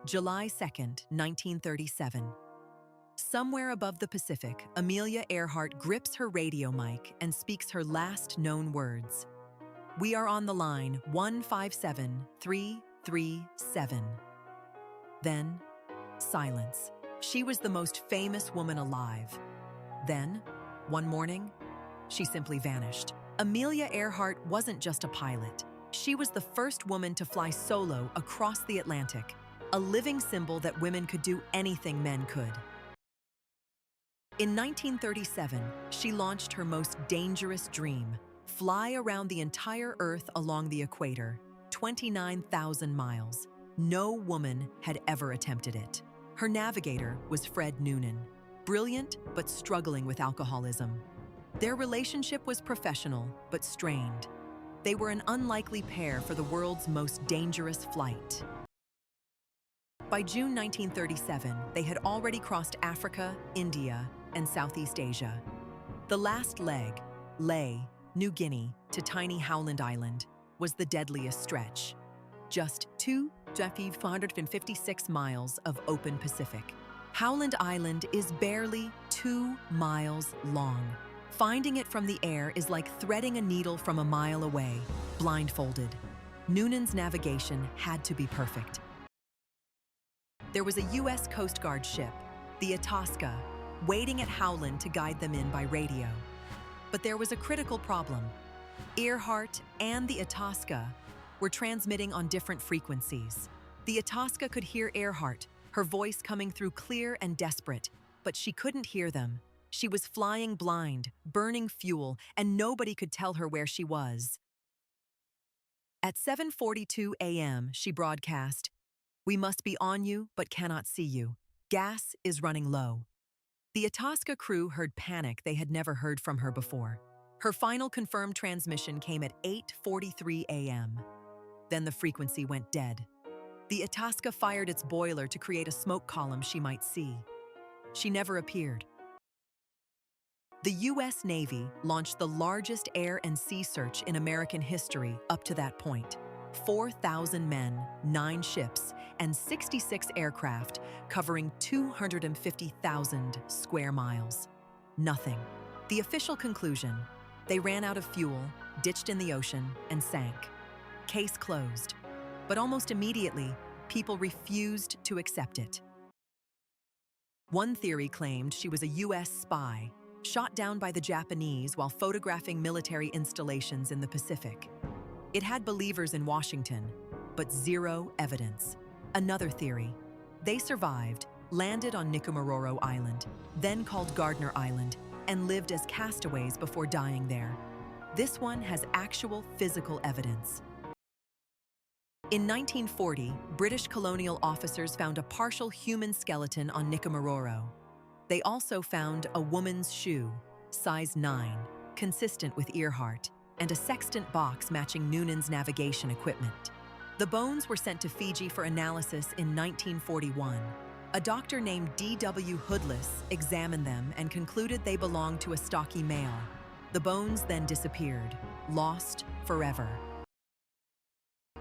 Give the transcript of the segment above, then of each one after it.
July 2nd, 1937. Somewhere above the Pacific, Amelia Earhart grips her radio mic and speaks her last known words. "We are on the line 157337. Then, silence. She was the most famous woman alive. Then, one morning, she simply vanished. Amelia Earhart wasn't just a pilot. She was the first woman to fly solo across the Atlantic, a living symbol that women could do anything men could. In 1937, she launched her most dangerous dream, fly around the entire Earth along the equator, 29,000 miles. No woman had ever attempted it. Her navigator was Fred Noonan, brilliant but struggling with alcoholism. Their relationship was professional but strained. They were an unlikely pair for the world's most dangerous flight. By June 1937, they had already crossed Africa, India, and Southeast Asia. The last leg, Lae, New Guinea, to tiny Howland Island, was the deadliest stretch. Just 2,556 miles of open Pacific. Howland Island is barely 2 miles long. Finding it from the air is like threading a needle from a mile away, blindfolded. Noonan's navigation had to be perfect. There was a U.S. Coast Guard ship, the Itasca, waiting at Howland to guide them in by radio. But there was a critical problem. Earhart and the Itasca were transmitting on different frequencies. The Itasca could hear Earhart, her voice coming through clear and desperate, but she couldn't hear them. She was flying blind, burning fuel, and nobody could tell her where she was. At 7:42 a.m., she broadcast, "We must be on you, but cannot see you. Gas is running low." The Itasca crew heard panic they had never heard from her before. Her final confirmed transmission came at 8:43 a.m. Then the frequency went dead. The Itasca fired its boiler to create a smoke column she might see. She never appeared. The U.S. Navy launched the largest air and sea search in American history up to that point. 4,000 men, 9 ships, and 66 aircraft covering 250,000 square miles. Nothing. The official conclusion: they ran out of fuel, ditched in the ocean, and sank. Case closed. But almost immediately, people refused to accept it. One theory claimed she was a U.S. spy, shot down by the Japanese while photographing military installations in the Pacific. It had believers in Washington, but zero evidence. Another theory: they survived, landed on Nikumaroro Island, then called Gardner Island, and lived as castaways before dying there. This one has actual physical evidence. In 1940, British colonial officers found a partial human skeleton on Nikumaroro. They also found a woman's shoe, size 9, consistent with Earhart, and a sextant box matching Noonan's navigation equipment. The bones were sent to Fiji for analysis in 1941. A doctor named D.W. Hoodless examined them and concluded they belonged to a stocky male. The bones then disappeared, lost forever.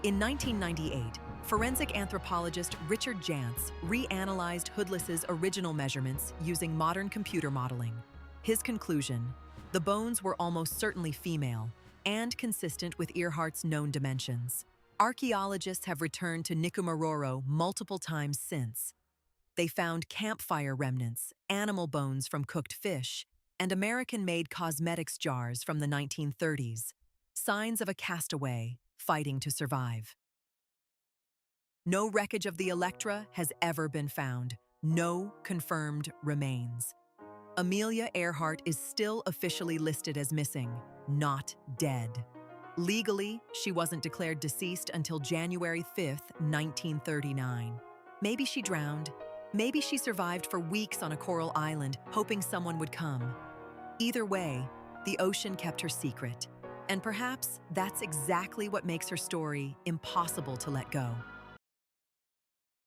In 1998, forensic anthropologist Richard Jantz reanalyzed Hoodless's original measurements using modern computer modeling. His conclusion: the bones were almost certainly female and consistent with Earhart's known dimensions. Archaeologists have returned to Nikumaroro multiple times since. They found campfire remnants, animal bones from cooked fish, and American-made cosmetics jars from the 1930s, signs of a castaway fighting to survive. No wreckage of the Electra has ever been found. No confirmed remains. Amelia Earhart is still officially listed as missing, not dead. Legally, she wasn't declared deceased until January 5th, 1939. Maybe she drowned. Maybe she survived for weeks on a coral island, hoping someone would come. Either way, the ocean kept her secret. And perhaps that's exactly what makes her story impossible to let go.